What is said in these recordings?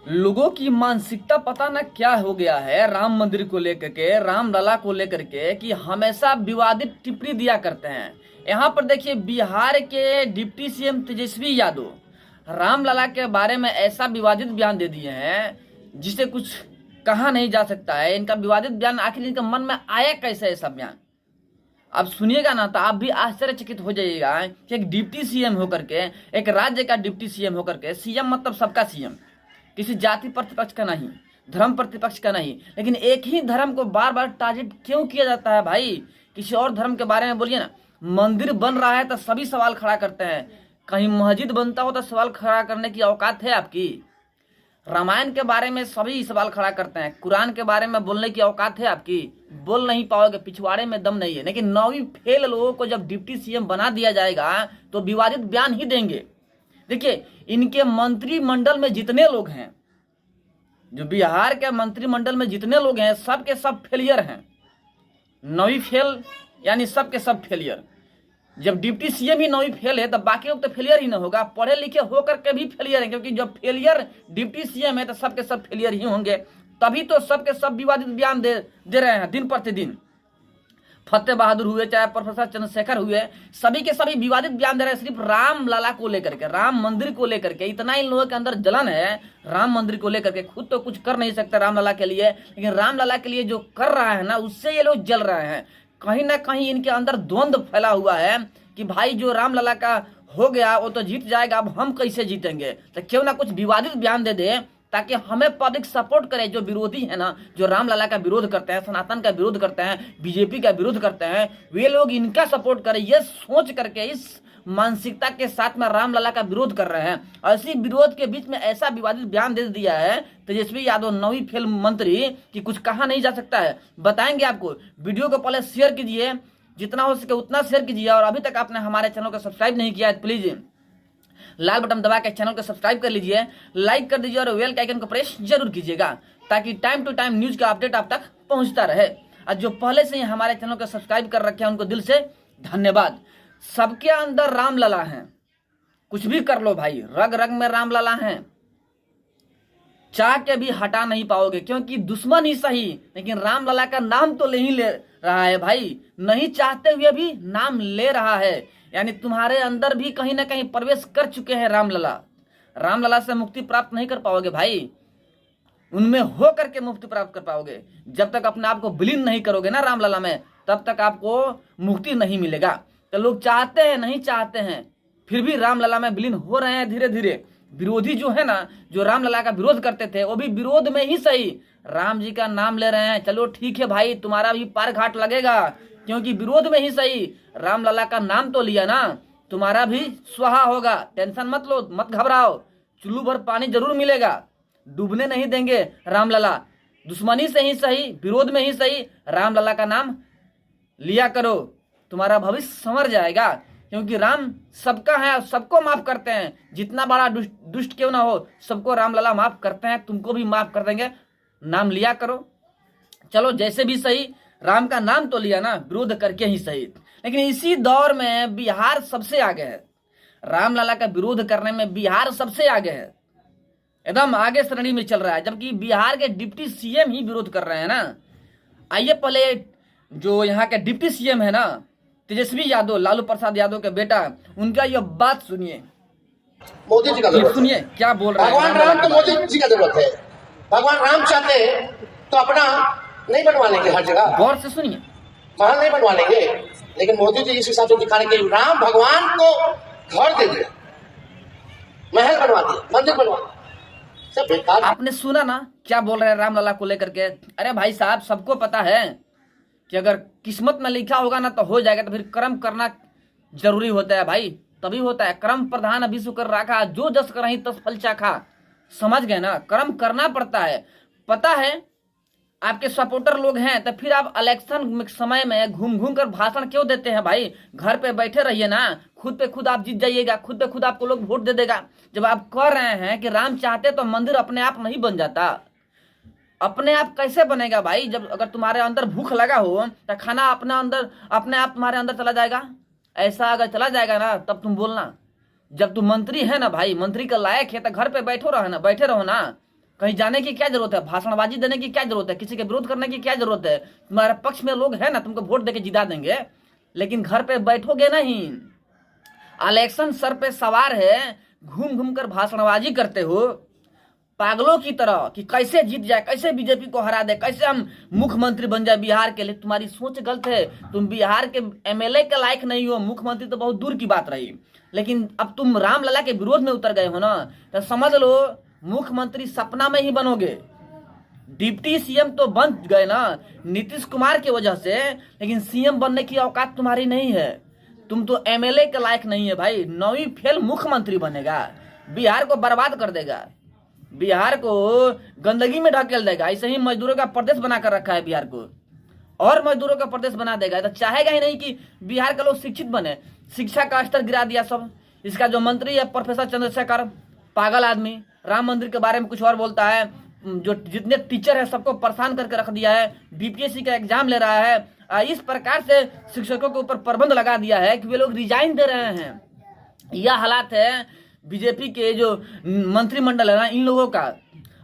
लोगों की मानसिकता पता ना क्या हो गया है राम मंदिर को लेकर के, रामलला को लेकर के, कि हमेशा विवादित टिप्पणी दिया करते हैं। यहाँ पर देखिए, बिहार के डिप्टी सीएम तेजस्वी यादव रामलला के बारे में ऐसा विवादित बयान दे दिए हैं जिसे कुछ कहा नहीं जा सकता है। इनका विवादित बयान आखिर इनके मन में आया कैसे ऐसा बयान? अब सुनिएगा ना तो आप भी आश्चर्यचकित हो जाइएगा कि एक डिप्टी सीएम होकर के, एक राज्य का डिप्टी सीएम होकर के, सीएम मतलब सबका सीएम, किसी जाति प्रतिपक्ष का नहीं, धर्म प्रतिपक्ष का नहीं, लेकिन एक ही धर्म को बार बार टारगेट क्यों किया जाता है भाई? किसी और धर्म के बारे में बोलिए ना। मंदिर बन रहा है तो सभी सवाल खड़ा करते हैं, कहीं मस्जिद बनता हो तो सवाल खड़ा करने की औकात है आपकी? रामायण के बारे में सभी सवाल खड़ा करते हैं, कुरान के बारे में बोलने की औकात है आपकी? बोल नहीं पाओगे, पिछवाड़े में दम नहीं है। लेकिन 9वीं फेल लोगों को जब डिप्टी सीएम बना दिया जाएगा तो विवादित बयान ही देंगे। देखिए, इनके मंत्रिमंडल में जितने लोग हैं, जो बिहार के मंत्रिमंडल में जितने लोग हैं, सब के सब फेलियर हैं। 9वीं फेल यानी सब के सब फेलियर। जब डिप्टी सीएम ही 9वीं फेल है तो बाकी लोग तो फेलियर ही ना होगा, पढ़े लिखे होकर के भी फेलियर है, क्योंकि जब फेलियर डिप्टी सीएम है तो सब के सब फेलियर ही होंगे। तभी तो सब के सब विवादित बयान दे रहे हैं दिन प्रतिदिन। फतेह बहादुर हुए, चाहे प्रोफेसर चंद्रशेखर हुए, सभी के सभी विवादित बयान दे रहे हैं सिर्फ रामलला को लेकर के, राम मंदिर को लेकर के। इतना इन लोगों के अंदर जलन है राम मंदिर को लेकर के। खुद तो कुछ कर नहीं सकते रामलला के लिए, लेकिन रामलला के लिए जो कर रहा है ना, उससे ये लोग जल रहे हैं। कहीं ना कहीं इनके अंदर द्वंद्व फैला हुआ है कि भाई जो रामलला का हो गया वो तो जीत जाएगा, अब हम कैसे जीतेंगे? तो क्यों ना कुछ विवादित बयान दे दे ताकि हमें पब्लिक सपोर्ट करे। जो विरोधी है ना, जो रामलला का विरोध करते हैं, सनातन का विरोध करते हैं, बीजेपी का विरोध करते हैं, वे लोग इनका सपोर्ट करें। ये सोच करके, इस मानसिकता के साथ में रामलला का विरोध कर रहे हैं। और इसी विरोध के बीच में ऐसा विवादित बयान दे दिया है तेजस्वी यादव, 9वीं फेल मंत्री, कि कुछ कहा नहीं जा सकता है। बताएंगे आपको। वीडियो को पहले शेयर कीजिए, जितना हो सके उतना शेयर कीजिए। और अभी तक आपने हमारे चैनल को सब्सक्राइब नहीं किया है, प्लीज लाल बटन दबा के चैनल को सब्सक्राइब कर लीजिए, लाइक कर दीजिए और बेल के आइकन को प्रेस जरूर कीजिएगा, ताकि टाइम टू टाइम न्यूज का अपडेट आप तक पहुंचता रहे। और जो पहले से ही हमारे चैनल को सब्सक्राइब कर रखे हैं उनको दिल से धन्यवाद। सबके अंदर रामलला है, कुछ भी कर लो भाई, रग रग में रामलला है, चाह के भी हटा नहीं पाओगे, क्योंकि दुश्मन ही सही लेकिन रामलला का नाम तो ले ही ले रहा है भाई, नहीं चाहते हुए भी नाम ले रहा है। यानी तुम्हारे अंदर भी कहीं ना कहीं प्रवेश कर चुके हैं रामलला। रामलला से मुक्ति प्राप्त नहीं कर पाओगे भाई, उनमें हो करके मुक्ति प्राप्त कर पाओगे। जब तक अपने आप को विलीन नहीं करोगे ना रामलला में, तब तक आपको मुक्ति नहीं मिलेगा। तो लोग चाहते हैं, नहीं चाहते हैं, फिर भी रामलला में विलीन हो रहे हैं धीरे धीरे। विरोधी जो है ना, जो रामलला का विरोध करते थे, वो भी विरोध में ही सही राम जी का नाम ले रहे हैं। चलो ठीक है भाई, तुम्हारा भी पार घाट लगेगा, क्योंकि विरोध में ही सही रामलला का नाम तो लिया ना, तुम्हारा भी स्वाहा होगा। टेंशन मत लो, मत घबराओ, चुल्लू भर पानी जरूर मिलेगा, डूबने नहीं देंगे रामलला। दुश्मनी से ही सही, विरोध में ही सही, रामलला का नाम लिया करो, तुम्हारा भविष्य संवर जाएगा। क्योंकि राम सबका है, सबको माफ करते हैं, जितना बड़ा दुष्ट क्यों ना हो, सबको रामलला माफ करते हैं, तुमको भी माफ कर देंगे। नाम लिया करो। चलो जैसे भी सही, राम का नाम तो लिया ना, विरोध करके ही सही। लेकिन इसी दौर में बिहार सबसे आगे है, रामलला का विरोध करने में बिहार सबसे आगे है, एकदम आगे श्रेणी में चल रहा है, जबकि बिहार के डिप्टी सीएम ही विरोध कर रहे हैं ना। आइए पहले जो यहाँ के डिप्टी सीएम है ना, तेजस्वी यादव, लालू प्रसाद यादव के बेटा, उनका यह बात सुनिए। मोदी जी का जरूरत सुनिए क्या बोल रहे हैं। भगवान राम को मोदी जी का जरूरत है। भगवान राम चाहते हैं तो अपना नहीं बनवा लेंगे, हर जगह गौर से सुनिए, महल नहीं बनवा लेंगे, लेकिन मोदी जी इस हिसाब से दिखाने के राम भगवान को घर दे दिया, महल बनवा दिया, मंदिर बनवा दिया, सब बेकार। आपने सुना ना क्या बोल रहे हैं रामलला को लेकर के? अरे भाई साहब, सबको पता है कि अगर किस्मत में लिखा होगा ना तो हो जाएगा, तो फिर कर्म करना जरूरी होता है भाई, तभी होता है। कर्म प्रधान अभी सुकर राखा, जो जस करही तस फल चाखा। समझ गए ना, कर्म करना पड़ता है। पता है आपके सपोर्टर लोग हैं, तो फिर आप इलेक्शन समय में घूम घूम कर भाषण क्यों देते हैं भाई? घर पे बैठे रहिए ना, खुद पे खुद आप जीत जाइएगा, खुद पे खुद आपको लोग वोट दे देगा। जब आप कह रहे हैं कि राम चाहते तो मंदिर अपने आप नहीं बन जाता। अपने आप कैसे बनेगा भाई? जब अगर तुम्हारे अंदर भूख लगा हो तो खाना अपने आप तुम्हारे अंदर चला जाएगा। ऐसा अगर चला जाएगा ना, तब तुम बोलना। जब तुम मंत्री है ना भाई, मंत्री का लायक है, तो घर पे बैठे रहो ना, कहीं जाने की क्या जरूरत है, भाषणबाजी देने की क्या जरूरत है, किसी के विरोध करने की क्या जरूरत है। तुम्हारे पक्ष में लोग हैं ना, तुमको वोट देके जिता देंगे, लेकिन घर पे बैठोगे नहीं। इलेक्शन सर पे सवार है, घूम घूम कर भाषणबाजी करते हो पागलों की तरह कि कैसे जीत जाए, कैसे बीजेपी को हरा दे, कैसे हम मुख्यमंत्री बन जाए बिहार के लिए। तुम्हारी सोच गलत है, तुम बिहार के एमएलए के लायक नहीं हो, मुख्यमंत्री तो बहुत दूर की बात रही। लेकिन अब तुम रामलला के विरोध में उतर गए हो ना, तो समझ लो मुख्यमंत्री सपना में ही बनोगे। डिप्टी सीएम तो बन गए ना नीतीश कुमार की वजह से, लेकिन सीएम बनने की औकात तुम्हारी नहीं है। तुम तो एमएलए के लायक नहीं है भाई। 9वीं फेल मुख्यमंत्री बनेगा, बिहार को बर्बाद कर देगा, बिहार को गंदगी में ढकेल देगा। ऐसे ही मजदूरों का प्रदेश बनाकर रखा है बिहार को, और मजदूरों का प्रदेश बना देगा। तो चाहेगा ही नहीं कि बिहार के लोग शिक्षित बने। शिक्षा का स्तर गिरा दिया सब। इसका जो मंत्री है प्रोफेसर चंद्रशेखर, पागल आदमी, राम मंदिर के बारे में कुछ और बोलता है। जो जितने टीचर है सबको परेशान करके रख दिया है। बीपीएससी का एग्जाम ले रहा है। इस प्रकार से शिक्षकों के ऊपर प्रतिबंध लगा दिया है कि वे लोग रिजाइन दे रहे हैं। यह हालात है बीजेपी के जो मंत्रिमंडल है ना इन लोगों का।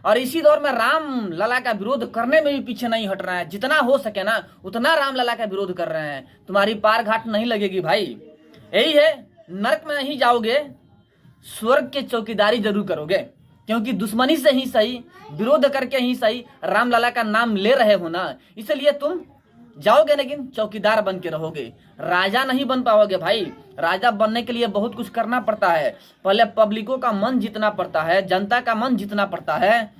और इसी दौर में राम लला का विरोध करने में भी पीछे नहीं हट रहा है। जितना हो सके ना उतना राम लला का विरोध कर रहे हैं। तुम्हारी पार घाट नहीं लगेगी भाई। यही है, नरक में नहीं जाओगे, स्वर्ग के चौकीदारी जरूर करोगे। क्योंकि दुश्मनी से ही सही, विरोध करके ही सही राम लला का नाम ले रहे हो ना, इसलिए तुम जाओगे लेकिन चौकीदार बन के रहोगे, राजा नहीं बन पाओगे भाई। राजा बनने के लिए बहुत कुछ करना पड़ता है। पहले पब्लिकों का मन जीतना पड़ता है, जनता का मन जीतना पड़ता है,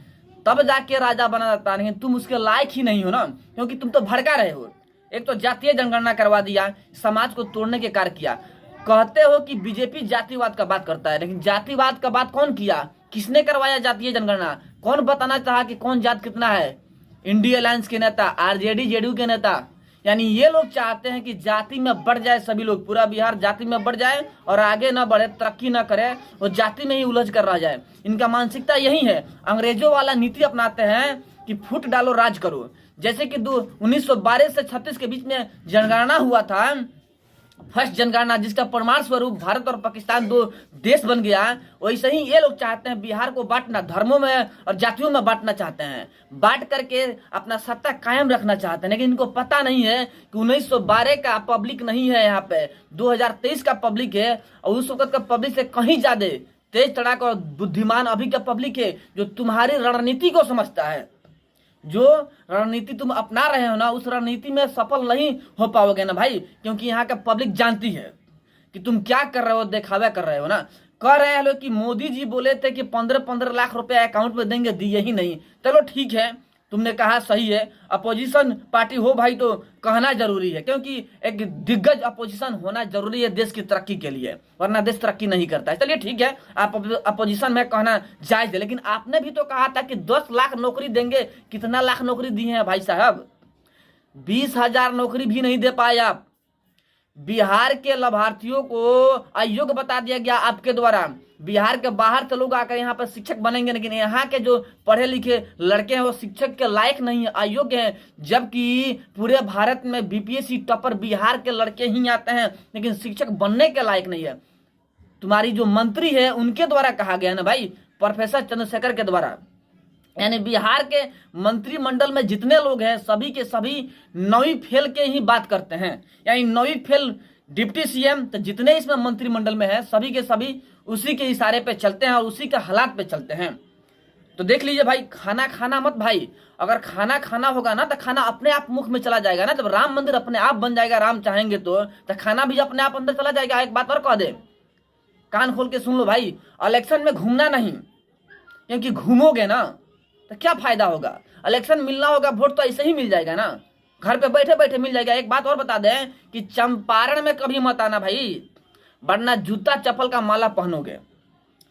तब जाके राजा बना जाता है। लेकिन तुम उसके लायक ही नहीं हो ना, क्योंकि तुम तो भड़का रहे हो। एक तो जातीय जनगणना करवा दिया, समाज को तोड़ने के कार्य किया। कहते हो कि बीजेपी जातिवाद का बात करता है, लेकिन जातिवाद का बात कौन किया, किसने करवाया जातीय जनगणना? कौन बताना चाहा कि कौन जात कितना है? इंडिया अलायंस के नेता, आरजेडी जेडीयू के नेता। यानी ये लोग चाहते हैं कि जाति में बढ़ जाए सभी लोग, पूरा बिहार जाति में बढ़ जाए और आगे ना बढ़े, तरक्की ना करे, वो जाति में ही उलझ कर रह जाए। इनका मानसिकता यही है। अंग्रेजों वाला नीति अपनाते हैं कि फूट डालो राज करो। जैसे कि 1912 से 36 के बीच में जनगणना हुआ था, फर्स्ट जनगणना, जिसका प्रमाण स्वरूप भारत और पाकिस्तान 2 देश बन गया। वैसे ही ये लोग चाहते हैं बिहार को बांटना, धर्मों में और जातियों में बांटना चाहते हैं, बांट करके अपना सत्ता कायम रखना चाहते हैं। लेकिन इनको पता नहीं है कि 1912 का पब्लिक नहीं है, यहाँ पे 2023 का पब्लिक है। और उस वक्त का पब्लिक से कहीं ज्यादा तेज तड़ाक और बुद्धिमान अभी का पब्लिक है, जो तुम्हारी रणनीति को समझता है। जो रणनीति तुम अपना रहे हो ना, उस रणनीति में सफल नहीं हो पाओगे ना भाई। क्योंकि यहाँ का पब्लिक जानती है कि तुम क्या कर रहे हो, दिखावा कर रहे हो ना। कह रहे हो कि मोदी जी बोले थे कि 15-15 लाख रुपए अकाउंट में देंगे, दिए ही नहीं। चलो ठीक है, तुमने कहा सही है। अपोजिशन पार्टी हो भाई तो कहना जरूरी है, क्योंकि एक दिग्गज अपोजिशन होना जरूरी है देश की तरक्की के लिए, वरना देश तरक्की नहीं करता है। चलिए ठीक है, आप अपोजिशन में कहना जायज है। लेकिन आपने भी तो कहा था कि 10 लाख नौकरी देंगे। कितना लाख नौकरी दी है भाई साहब? 20,000 नौकरी भी नहीं दे पाए आप। बिहार के लाभार्थियों को अयोग्य बता दिया गया आपके द्वारा। बिहार के बाहर से लोग आकर यहाँ पर शिक्षक बनेंगे, लेकिन यहाँ के जो पढ़े लिखे लड़के हैं वो शिक्षक के लायक नहीं है, अयोग्य हैं। जबकि पूरे भारत में बीपीएससी टॉपर बिहार के लड़के ही आते हैं, लेकिन शिक्षक बनने के लायक नहीं है। तुम्हारी जो मंत्री है उनके द्वारा कहा गया ना भाई, प्रोफेसर चंद्रशेखर के द्वारा। यानी बिहार के मंत्रिमंडल में जितने लोग हैं सभी के सभी 9वीं फेल के ही बात करते हैं। यानी 9वीं फेल डिप्टी सीएम, तो जितने इसमें मंत्रिमंडल में है सभी के सभी उसी के इशारे पे चलते हैं और उसी के हालात पे चलते हैं। तो देख लीजिए भाई, खाना खाना मत भाई। अगर खाना खाना होगा ना तो खाना अपने आप मुख में चला जाएगा ना। जब राम मंदिर अपने आप बन जाएगा, राम चाहेंगे तो खाना भी अपने आप अंदर चला जाएगा। एक बात और कह दे, कान खोल के सुन लो भाई, इलेक्शन में घूमना नहीं, क्योंकि घूमोगे ना तो क्या फायदा होगा। इलेक्शन मिलना होगा, वोट तो ऐसे ही मिल जाएगा ना, घर पे बैठे बैठे मिल जाएगा। एक बात और बता दें कि चंपारण में कभी मत आना भाई, वरना जूता चप्पल का माला पहनोगे,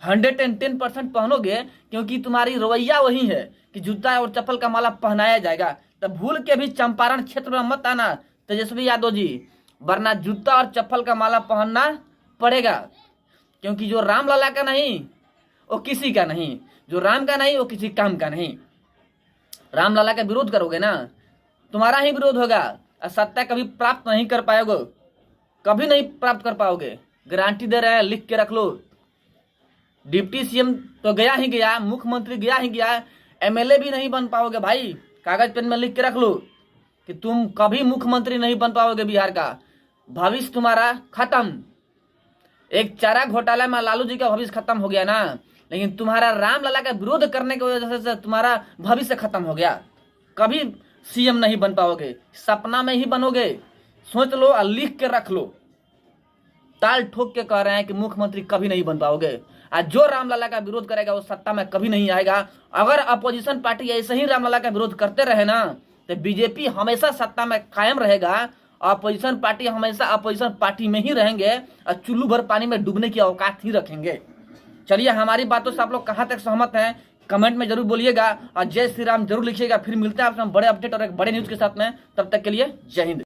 110% पहनोगे। क्योंकि तुम्हारी रवैया वही है कि जूता और चप्पल का माला पहनाया जाएगा। तब भूल के भी चंपारण क्षेत्र में मत आना तेजस्वी यादव जी, वरना जूता और चप्पल का माला पहनना पड़ेगा। क्योंकि जो राम लला का नहीं वो किसी का नहीं, जो राम का नहीं वो किसी काम का नहीं। राम लला का विरोध करोगे ना, तुम्हारा ही विरोध होगा और सत्ता कभी प्राप्त नहीं कर पाओगे, कभी नहीं प्राप्त कर पाओगे। गारंटी दे रहे हैं, लिख के रख लो। डिप्टी सीएम तो गया ही गया, मुख्यमंत्री गया ही गया, एमएलए भी नहीं बन पाओगे भाई। कागज पेन में लिख के रख लो कि तुम कभी मुख्यमंत्री नहीं बन पाओगे बिहार का। भविष्य तुम्हारा खत्म। एक चारा घोटाला में लालू जी का भविष्य खत्म हो गया ना, लेकिन तुम्हारा रामलला का विरोध करने की वजह से तुम्हारा भविष्य खत्म हो गया। कभी सीएम नहीं बन पाओगे, सपना में ही बनोगे। सोच लो और लिख के रख लो। ताल ठोक के कह रहे हैं कि मुख्यमंत्री कभी नहीं बन पाओगे। आज जो रामलला का विरोध करेगा वो सत्ता में कभी नहीं आएगा। अगर अपोजिशन पार्टी ऐसे ही रामलला का विरोध करते रहे ना, तो बीजेपी हमेशा सत्ता में कायम रहेगा। अपोजिशन पार्टी हमेशा अपोजिशन पार्टी में ही रहेंगे और चुल्लू भर पानी में डूबने की औकात ही रखेंगे। चलिए, हमारी बातों से आप लोग कहां तक सहमत हैं कमेंट में जरूर बोलिएगा और जय श्री राम जरूर लिखिएगा। फिर मिलते हैं आपसे बड़े अपडेट और एक बड़े न्यूज के साथ में। तब तक के लिए जय हिंद।